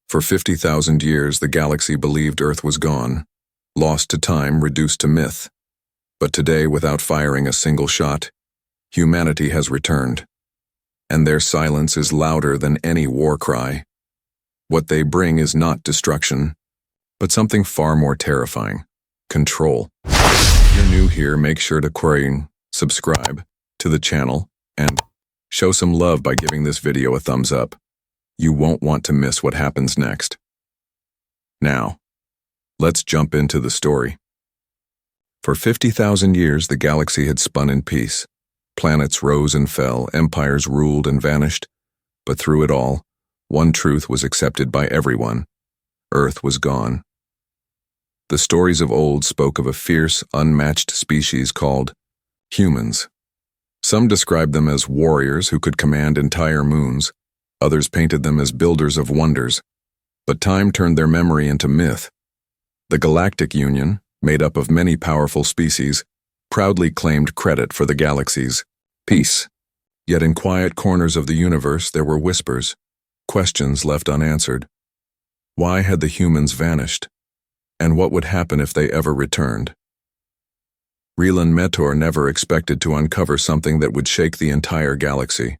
For 50,000 years, the galaxy believed Earth was gone, lost to time, reduced to myth. But today, without firing a single shot, humanity has returned. And their silence is louder than any war cry. What they bring is not destruction, but something far more terrifying: control. If you're new here, make sure to subscribe to the channel and show some love by giving this video a thumbs up. You won't want to miss what happens next. Now, let's jump into the story. For 50,000 years, the galaxy had spun in peace. Planets rose and fell, empires ruled and vanished. But through it all, one truth was accepted by everyone: Earth was gone. The stories of old spoke of a fierce, unmatched species called humans. Some described them as warriors who could command entire moons. Others painted them as builders of wonders. But time turned their memory into myth. The Galactic Union, made up of many powerful species, proudly claimed credit for the galaxy's peace. Yet in quiet corners of the universe there were whispers, questions left unanswered. Why had the humans vanished? And what would happen if they ever returned? Rielan Metor never expected to uncover something that would shake the entire galaxy.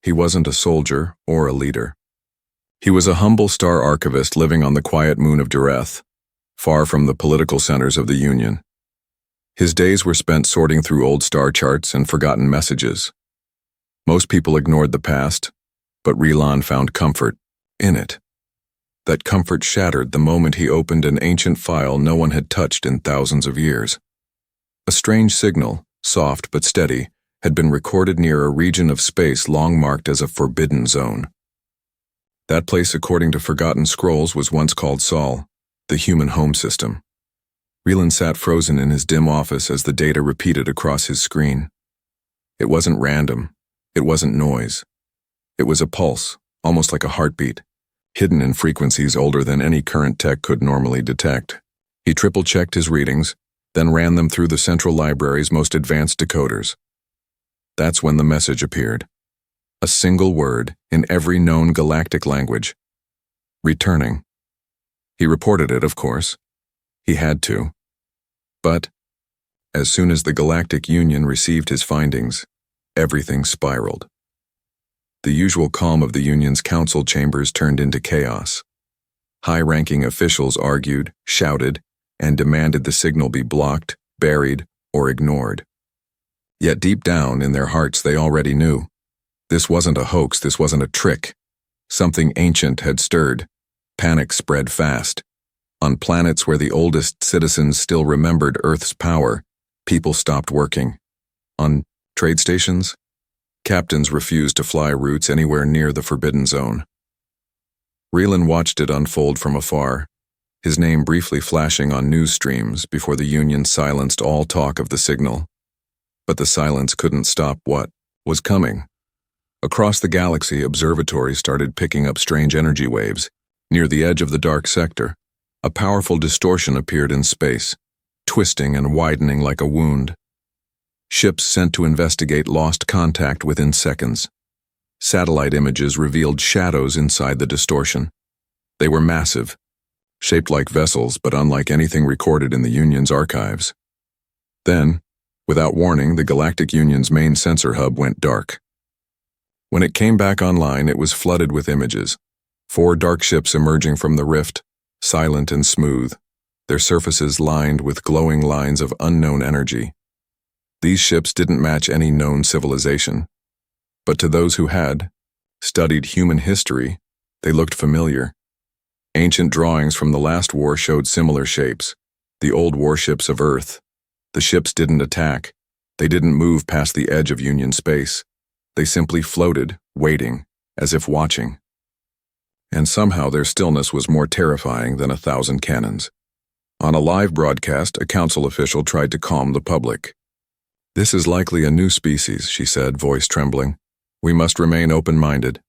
He wasn't a soldier or a leader. He was a humble star archivist living on the quiet moon of Dureth, far from the political centers of the Union. His days were spent sorting through old star charts and forgotten messages. Most people ignored the past, but Rielan found comfort in it. That comfort shattered the moment he opened an ancient file no one had touched in thousands of years. A strange signal, soft but steady, had been recorded near a region of space long marked as a forbidden zone. That place, according to forgotten scrolls, was once called Sol, the human home system. Rielan sat frozen in his dim office as the data repeated across his screen. It wasn't random. It wasn't noise. It was a pulse, almost like a heartbeat, hidden in frequencies older than any current tech could normally detect. He triple-checked his readings, then ran them through the Central Library's most advanced decoders. That's when the message appeared. A single word in every known galactic language. Returning. He reported it, of course. He had to. But, as soon as the Galactic Union received his findings, everything spiraled. The usual calm of the Union's council chambers turned into chaos. High-ranking officials argued, shouted, and demanded the signal be blocked, buried, or ignored. Yet deep down in their hearts they already knew. This wasn't a hoax, this wasn't a trick. Something ancient had stirred. Panic spread fast. On planets where the oldest citizens still remembered Earth's power, people stopped working. On trade stations, captains refused to fly routes anywhere near the Forbidden Zone. Rielan watched it unfold from afar, his name briefly flashing on news streams before the Union silenced all talk of the signal. But the silence couldn't stop what was coming. Across the galaxy, observatories started picking up strange energy waves. Near the edge of the dark sector, a powerful distortion appeared in space, twisting and widening like a wound. Ships sent to investigate lost contact within seconds. Satellite images revealed shadows inside the distortion. They were massive, shaped like vessels but unlike anything recorded in the Union's archives. Then, without warning, the Galactic Union's main sensor hub went dark. When it came back online, it was flooded with images. 4 dark ships emerging from the rift, silent and smooth, their surfaces lined with glowing lines of unknown energy. These ships didn't match any known civilization, but to those who had studied human history, they looked familiar. Ancient drawings from the last war showed similar shapes, the old warships of Earth. The ships didn't attack. They didn't move past the edge of Union space. They simply floated, waiting, as if watching. And somehow their stillness was more terrifying than 1,000 cannons. On a live broadcast, a council official tried to calm the public. "This is likely a new species," she said, voice trembling. "We must remain open-minded."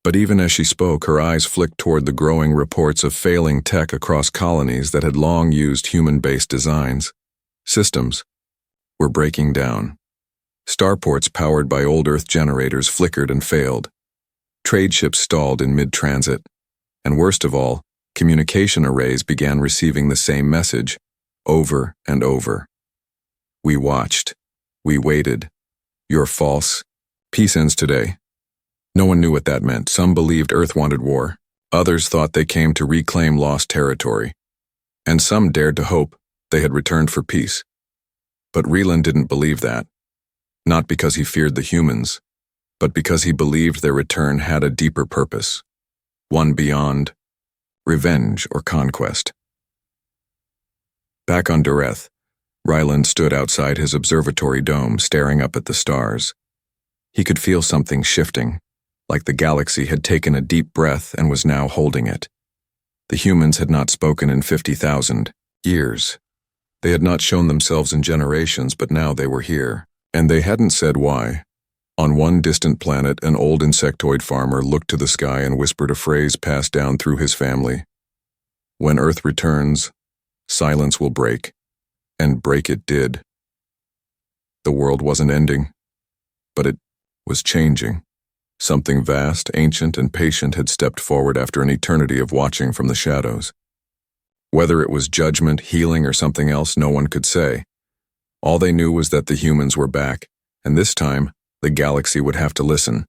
But even as she spoke, her eyes flicked toward the growing reports of failing tech across colonies that had long used human-based designs. Systems were breaking down. Starports powered by old Earth generators flickered and failed. Trade ships stalled in mid-transit, And worst of all, communication arrays began receiving the same message, over and over. We watched. We waited. You're false. Peace ends today. No one knew what that meant. Some believed Earth wanted war. Others thought they came to reclaim lost territory. And some dared to hope they had returned for peace. But Reeland didn't believe that. Not because he feared the humans, but because he believed their return had a deeper purpose. One beyond revenge or conquest. Back on Dareth, Ryland stood outside his observatory dome, staring up at the stars. He could feel something shifting, like the galaxy had taken a deep breath and was now holding it. The humans had not spoken in 50,000 years. They had not shown themselves in generations, but now they were here, and they hadn't said why. On one distant planet, an old insectoid farmer looked to the sky and whispered a phrase passed down through his family. When Earth returns, silence will break. And break it did. The world wasn't ending, but it was changing. Something vast, ancient, and patient had stepped forward after an eternity of watching from the shadows. Whether it was judgment, healing, or something else, no one could say. All they knew was that the humans were back, and this time, the galaxy would have to listen.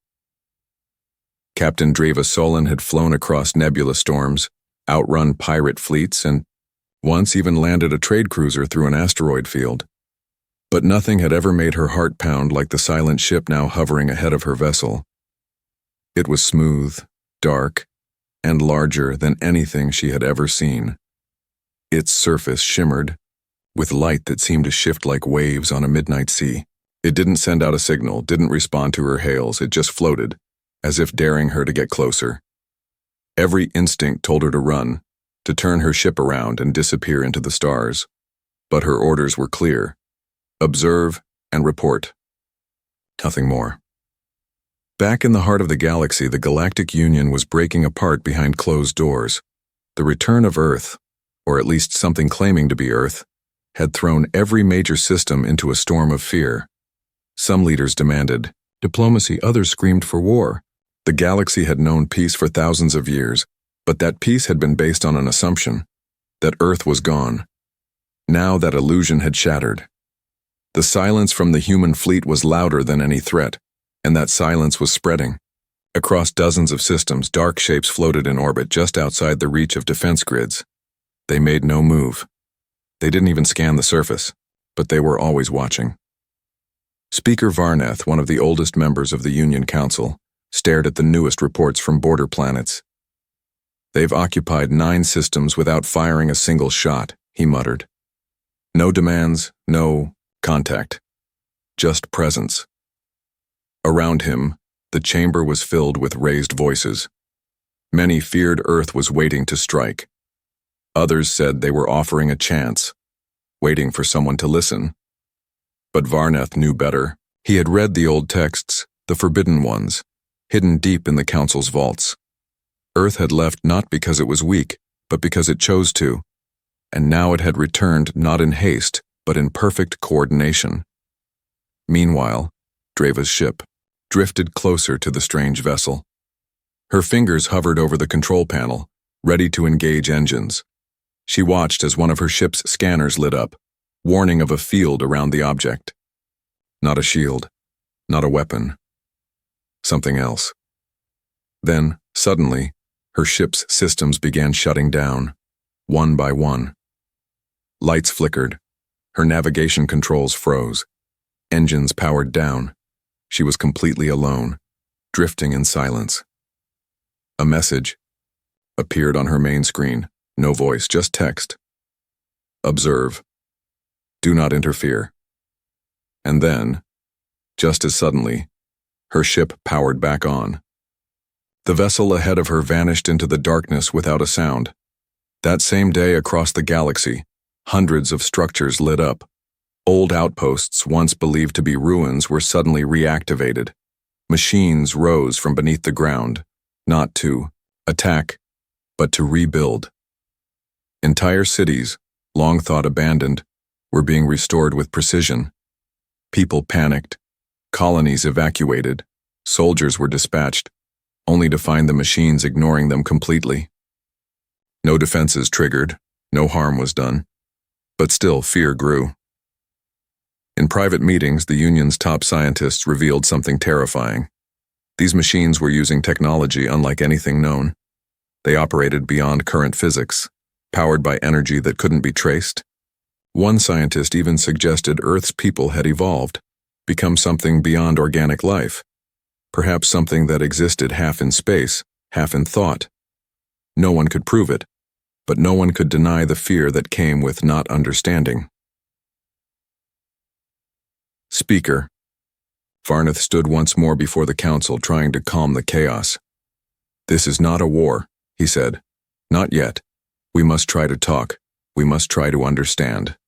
Captain Dreva Solon had flown across nebula storms, outrun pirate fleets, and once even landed a trade cruiser through an asteroid field. But nothing had ever made her heart pound like the silent ship now hovering ahead of her vessel. It was smooth, dark, and larger than anything she had ever seen. Its surface shimmered, with light that seemed to shift like waves on a midnight sea. It didn't send out a signal, didn't respond to her hails, it just floated, as if daring her to get closer. Every instinct told her to run, to turn her ship around and disappear into the stars. But her orders were clear. Observe and report. Nothing more. Back in the heart of the galaxy, the Galactic Union was breaking apart behind closed doors. The return of Earth, or at least something claiming to be Earth, had thrown every major system into a storm of fear. Some leaders demanded diplomacy, others screamed for war. The galaxy had known peace for thousands of years, but that peace had been based on an assumption, that Earth was gone. Now that illusion had shattered. The silence from the human fleet was louder than any threat, and that silence was spreading. Across dozens of systems, dark shapes floated in orbit just outside the reach of defense grids. They made no move. They didn't even scan the surface, but they were always watching. Speaker Varneth, one of the oldest members of the Union Council, stared at the newest reports from border planets. They've occupied 9 systems without firing a single shot, he muttered. No demands, no contact. Just presence. Around him, the chamber was filled with raised voices. Many feared Earth was waiting to strike. Others said they were offering a chance, waiting for someone to listen. But Varneth knew better. He had read the old texts, the forbidden ones, hidden deep in the Council's vaults. Earth had left not because it was weak, but because it chose to, and now it had returned not in haste, but in perfect coordination. Meanwhile, Dreva's ship drifted closer to the strange vessel. Her fingers hovered over the control panel, ready to engage engines. She watched as one of her ship's scanners lit up, warning of a field around the object. Not a shield, not a weapon. Something else. Then, suddenly, her ship's systems began shutting down, one by one. Lights flickered. Her navigation controls froze. Engines powered down. She was completely alone, drifting in silence. A message appeared on her main screen. No voice, just text. Observe. Do not interfere. And then, just as suddenly, her ship powered back on. The vessel ahead of her vanished into the darkness without a sound. That same day across the galaxy, hundreds of structures lit up. Old outposts, once believed to be ruins, were suddenly reactivated. Machines rose from beneath the ground, not to attack, but to rebuild. Entire cities, long thought abandoned, were being restored with precision. People panicked. Colonies evacuated. Soldiers were dispatched, only to find the machines ignoring them completely. No defenses triggered, no harm was done. But still, fear grew. In private meetings, the Union's top scientists revealed something terrifying. These machines were using technology unlike anything known. They operated beyond current physics, powered by energy that couldn't be traced. One scientist even suggested Earth's people had evolved, become something beyond organic life, perhaps something that existed half in space, half in thought. No one could prove it, but no one could deny the fear that came with not understanding. Speaker. Farnath stood once more before the council, trying to calm the chaos. "This is not a war," he said. "Not yet. We must try to talk. We must try to understand."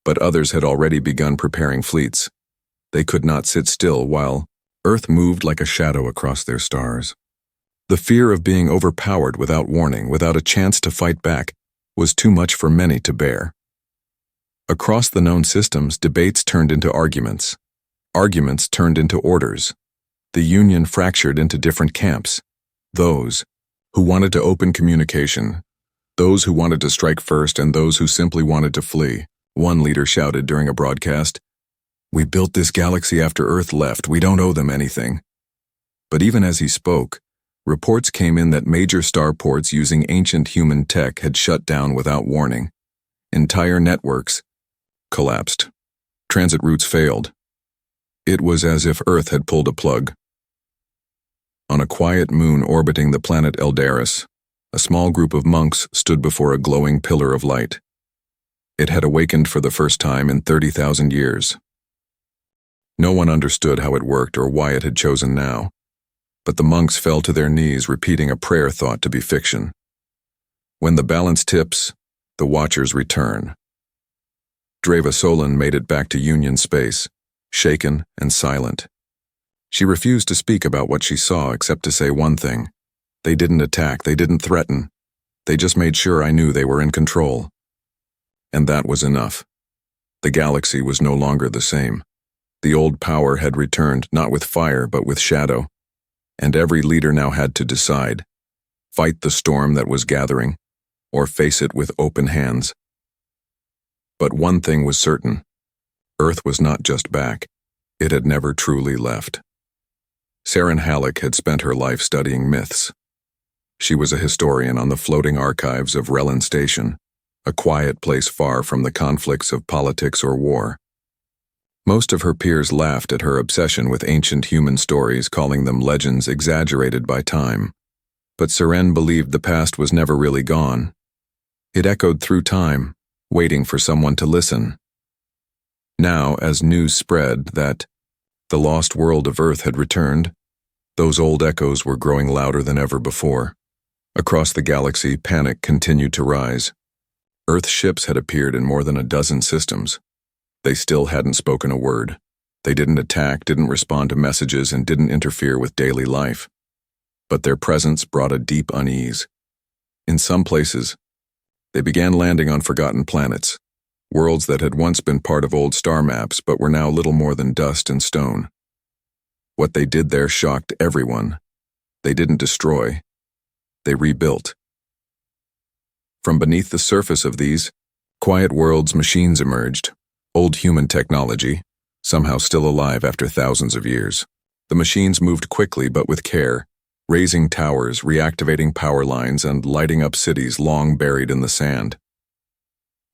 But others had already begun preparing fleets. They could not sit still while Earth moved like a shadow across their stars. The fear of being overpowered without warning, without a chance to fight back, was too much for many to bear. Across the known systems, debates turned into arguments. Arguments turned into orders. The Union fractured into different camps. Those who wanted to open communication, those who wanted to strike first, and those who simply wanted to flee. One leader shouted during a broadcast, "We built this galaxy after Earth left. We don't owe them anything." But even as he spoke, reports came in that major starports using ancient human tech had shut down without warning. Entire networks collapsed. Transit routes failed. It was as if Earth had pulled a plug. On a quiet moon orbiting the planet Eldaris, a small group of monks stood before a glowing pillar of light. It had awakened for the first time in 30,000 years. No one understood how it worked or why it had chosen now, but the monks fell to their knees, repeating a prayer thought to be fiction. When the balance tips, the watchers return. Dreva Solon made it back to Union space, shaken and silent. She refused to speak about what she saw except to say one thing. "They didn't attack, they didn't threaten. They just made sure I knew they were in control." And that was enough. The galaxy was no longer the same. The old power had returned, not with fire but with shadow. And every leader now had to decide: fight the storm that was gathering, or face it with open hands. But one thing was certain. Earth was not just back. It had never truly left. Saren Halleck had spent her life studying myths. She was a historian on the floating archives of Relin Station, a quiet place far from the conflicts of politics or war. Most of her peers laughed at her obsession with ancient human stories, calling them legends exaggerated by time. But Saren believed the past was never really gone. It echoed through time, waiting for someone to listen. Now, as news spread that the lost world of Earth had returned, those old echoes were growing louder than ever before. Across the galaxy, panic continued to rise. Earth ships had appeared in more than a dozen systems. They still hadn't spoken a word. They didn't attack, didn't respond to messages, and didn't interfere with daily life. But their presence brought a deep unease. In some places, they began landing on forgotten planets, worlds that had once been part of old star maps but were now little more than dust and stone. What they did there shocked everyone. They didn't destroy. They rebuilt. From beneath the surface of these quiet worlds, machines emerged. Old human technology, somehow still alive after thousands of years. The machines moved quickly but with care, raising towers, reactivating power lines, and lighting up cities long buried in the sand.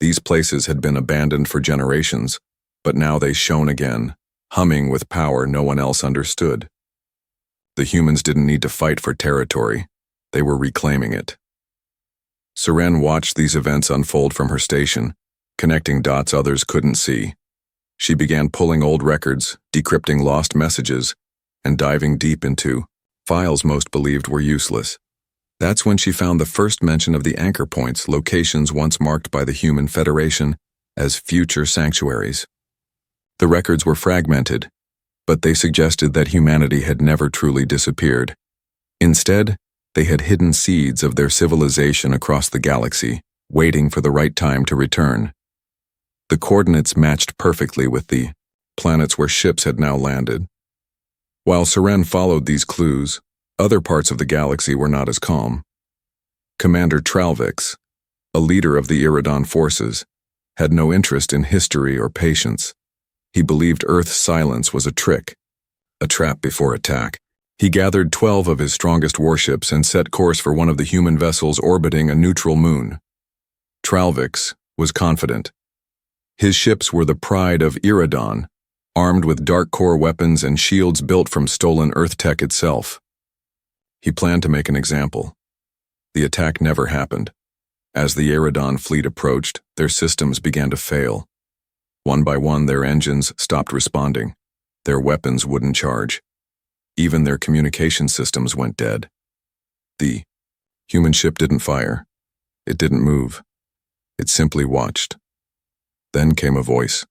These places had been abandoned for generations, but now they shone again, humming with power no one else understood. The humans didn't need to fight for territory. They were reclaiming it. Saren watched these events unfold from her station, connecting dots others couldn't see. She began pulling old records, decrypting lost messages, and diving deep into files most believed were useless. That's when she found the first mention of the anchor points, locations once marked by the Human Federation as future sanctuaries. The records were fragmented, but they suggested that humanity had never truly disappeared. Instead, they had hidden seeds of their civilization across the galaxy, waiting for the right time to return. The coordinates matched perfectly with the planets where ships had now landed. While Saren followed these clues, other parts of the galaxy were not as calm. Commander Tralvix, a leader of the Iridon forces, had no interest in history or patience. He believed Earth's silence was a trick, a trap before attack. He gathered 12 of his strongest warships and set course for one of the human vessels orbiting a neutral moon. Tralvix was confident. His ships were the pride of Iridon, armed with dark core weapons and shields built from stolen Earth tech itself. He planned to make an example. The attack never happened. As the Iridon fleet approached, their systems began to fail. One by one, their engines stopped responding. Their weapons wouldn't charge. Even their communication systems went dead. The human ship didn't fire. It didn't move. It simply watched. Then came a voice,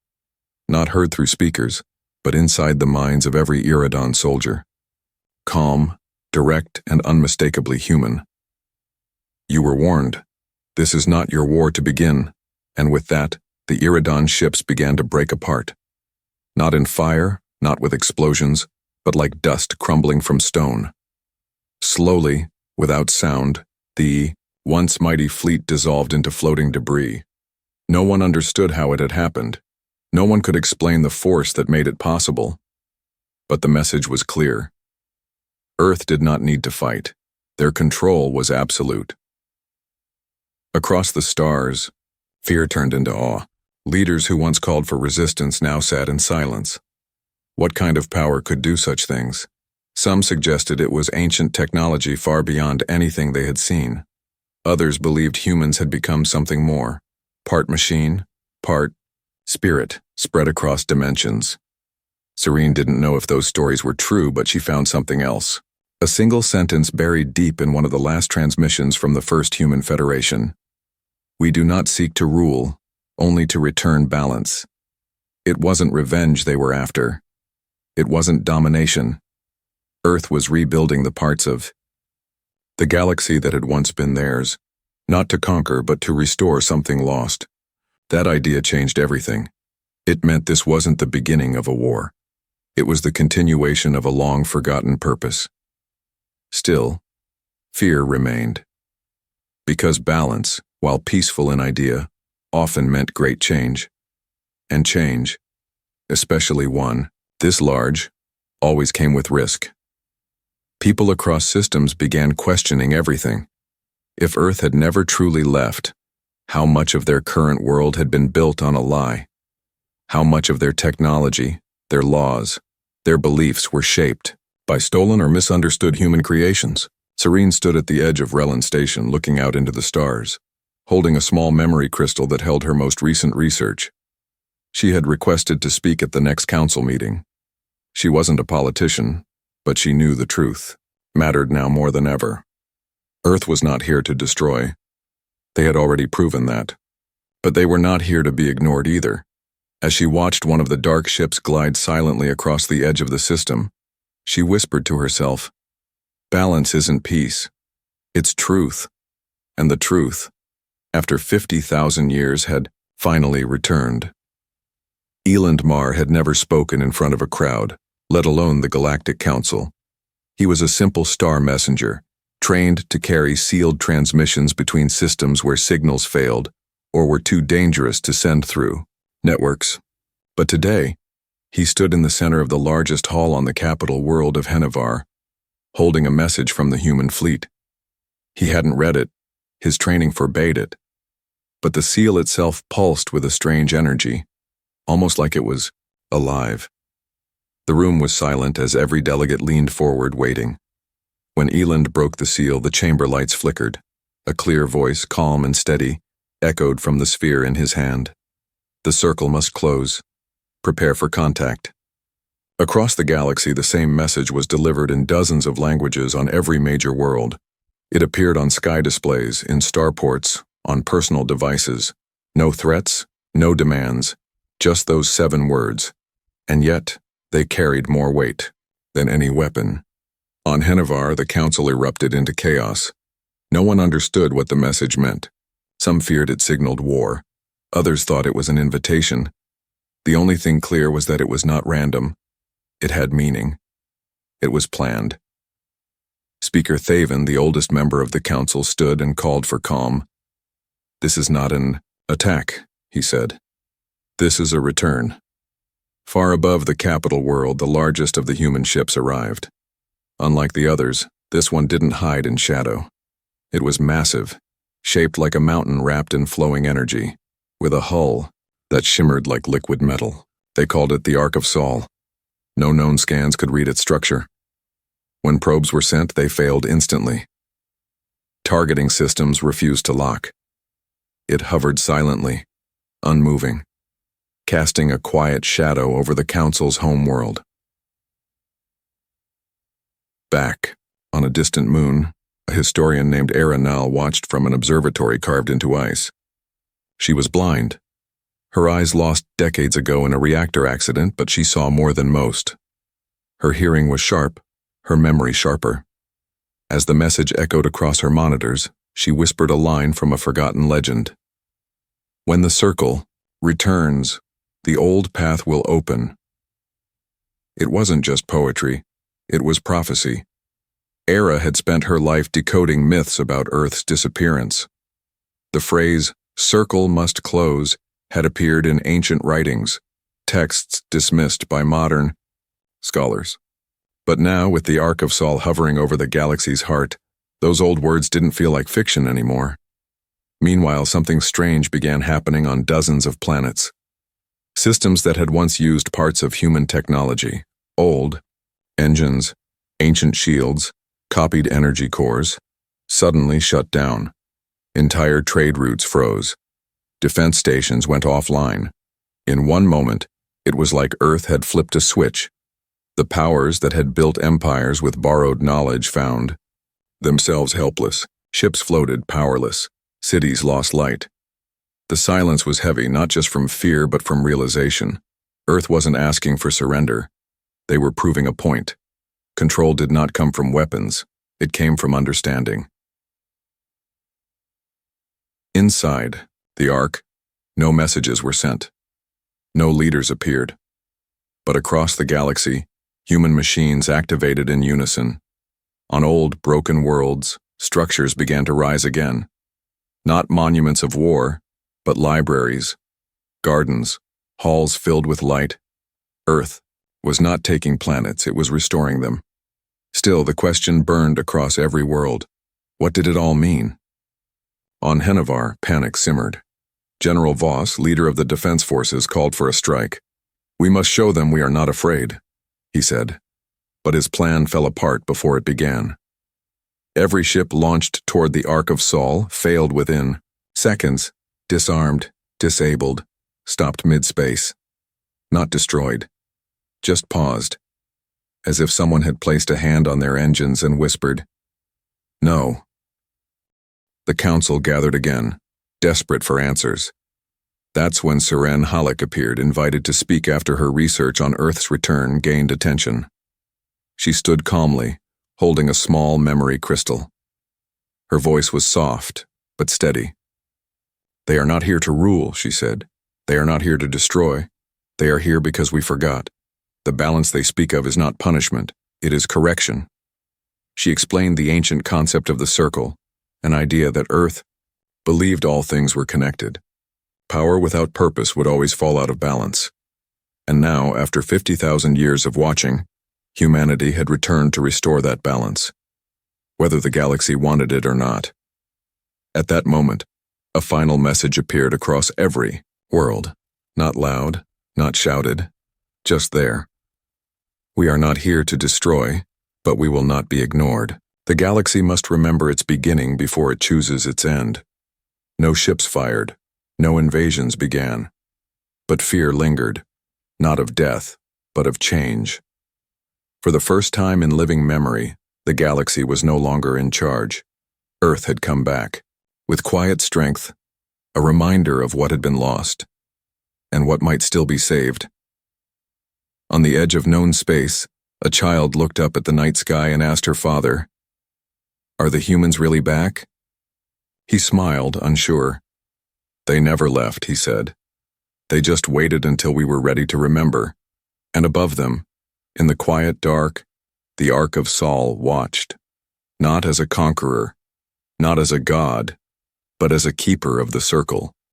not heard through speakers, but inside the minds of every Iridon soldier. Calm, direct, and unmistakably human. You were warned. This is not your war to begin. And with that, the Iridon ships began to break apart. Not in fire, not with explosions, but like dust crumbling from stone. Slowly, without sound, the once mighty fleet dissolved into floating debris. No one understood how it had happened. No one could explain the force that made it possible. But the message was clear. Earth did not need to fight. Their control was absolute. Across the stars, fear turned into awe. Leaders who once called for resistance now sat in silence. What kind of power could do such things? Some suggested it was ancient technology far beyond anything they had seen. Others believed humans had become something more, part machine, part spirit, spread across dimensions. Serene didn't know if those stories were true, but she found something else. A single sentence buried deep in one of the last transmissions from the First Human Federation. We do not seek to rule, only to return balance. It wasn't revenge they were after. It wasn't domination. Earth was rebuilding the parts of the galaxy that had once been theirs, not to conquer but to restore something lost. That idea changed everything. It meant this wasn't the beginning of a war. It was the continuation of a long-forgotten purpose. Still, fear remained. Because balance, while peaceful in idea, often meant great change. And change, especially one this large, always came with risk. People across systems began questioning everything. If Earth had never truly left, how much of their current world had been built on a lie? How much of their technology, their laws, their beliefs were shaped by stolen or misunderstood human creations? Serene stood at the edge of Relin Station looking out into the stars, holding a small memory crystal that held her most recent research. She had requested to speak at the next council meeting. She wasn't a politician, but she knew the truth mattered now more than ever. Earth was not here to destroy. They had already proven that. But they were not here to be ignored either. As she watched one of the dark ships glide silently across the edge of the system, she whispered to herself, "Balance isn't peace. It's truth." And the truth, after 50,000 years, had finally returned. Eland Mar had never spoken in front of a crowd, let alone the Galactic Council. He was a simple star messenger, trained to carry sealed transmissions between systems where signals failed or were too dangerous to send through networks. But today, he stood in the center of the largest hall on the capital world of Henevar, holding a message from the human fleet. He hadn't read it. His training forbade it. But the seal itself pulsed with a strange energy, almost like it was alive. The room was silent as every delegate leaned forward, waiting. When Eland broke the seal, the chamber lights flickered. A clear voice, calm and steady, echoed from the sphere in his hand. The circle must close. Prepare for contact. Across the galaxy, the same message was delivered in dozens of languages on every major world. It appeared on sky displays, in starports, on personal devices. No threats, no demands, just those 7 words. And yet, they carried more weight than any weapon. On Henevar, the council erupted into chaos. No one understood what the message meant. Some feared it signaled war. Others thought it was an invitation. The only thing clear was that it was not random. It had meaning. It was planned. Speaker Thaven, the oldest member of the council, stood and called for calm. "This is not an attack," he said. "This is a return." Far above the capital world, the largest of the human ships arrived. Unlike the others, this one didn't hide in shadow. It was massive, shaped like a mountain wrapped in flowing energy, with a hull that shimmered like liquid metal. They called it the Ark of Sol. No known scans could read its structure. When probes were sent, they failed instantly. Targeting systems refused to lock. It hovered silently, unmoving, casting a quiet shadow over the Council's homeworld. Back, on a distant moon, a historian named Era Nal watched from an observatory carved into ice. She was blind. Her eyes lost decades ago in a reactor accident, but she saw more than most. Her hearing was sharp, her memory sharper. As the message echoed across her monitors, she whispered a line from a forgotten legend. "When the circle returns, the old path will open." It wasn't just poetry, it was prophecy. Era had spent her life decoding myths about Earth's disappearance. The phrase, "circle must close," had appeared in ancient writings, texts dismissed by modern scholars. But now, with the Ark of Sol hovering over the galaxy's heart, those old words didn't feel like fiction anymore. Meanwhile, something strange began happening on dozens of planets. Systems that had once used parts of human technology, old engines, ancient shields, copied energy cores, suddenly shut down. Entire trade routes froze. Defense stations went offline. In one moment, it was like Earth had flipped a switch. The powers that had built empires with borrowed knowledge found themselves helpless. Ships floated powerless. Cities lost light. The silence was heavy, not just from fear but from realization. Earth wasn't asking for surrender. They were proving a point. Control did not come from weapons. It came from understanding. Inside the Ark, no messages were sent. No leaders appeared. But across the galaxy, human machines activated in unison. On old, broken worlds, structures began to rise again. Not monuments of war, but libraries, gardens, halls filled with light. Earth was not taking planets, it was restoring them. Still, the question burned across every world. What did it all mean? On Henevar, panic simmered. General Voss, leader of the defense forces, called for a strike. "We must show them we are not afraid," he said. But his plan fell apart before it began. Every ship launched toward the Ark of Sol failed within seconds, disarmed, disabled, stopped mid-space. Not destroyed, just paused, as if someone had placed a hand on their engines and whispered, "No." The council gathered again, desperate for answers. That's when Seren Halleck appeared, invited to speak after her research on Earth's return gained attention. She stood calmly, holding a small memory crystal. Her voice was soft, but steady. "They are not here to rule," she said. "They are not here to destroy. They are here because we forgot. The balance they speak of is not punishment, it is correction." She explained the ancient concept of the circle, an idea that Earth believed all things were connected. Power without purpose would always fall out of balance. And now, after 50,000 years of watching, humanity had returned to restore that balance, whether the galaxy wanted it or not. At that moment, a final message appeared across every world. Not loud, not shouted, just there. "We are not here to destroy, but we will not be ignored. The galaxy must remember its beginning before it chooses its end." No ships fired, no invasions began. But fear lingered, not of death, but of change. For the first time in living memory, the galaxy was no longer in charge. Earth had come back, with quiet strength, a reminder of what had been lost, and what might still be saved. On the edge of known space, a child looked up at the night sky and asked her father, "Are the humans really back?" He smiled, unsure. "They never left," he said. "They just waited until we were ready to remember." And above them, in the quiet dark, the Ark of Sol watched. not as a conqueror, not as a god, but as a keeper of the circle.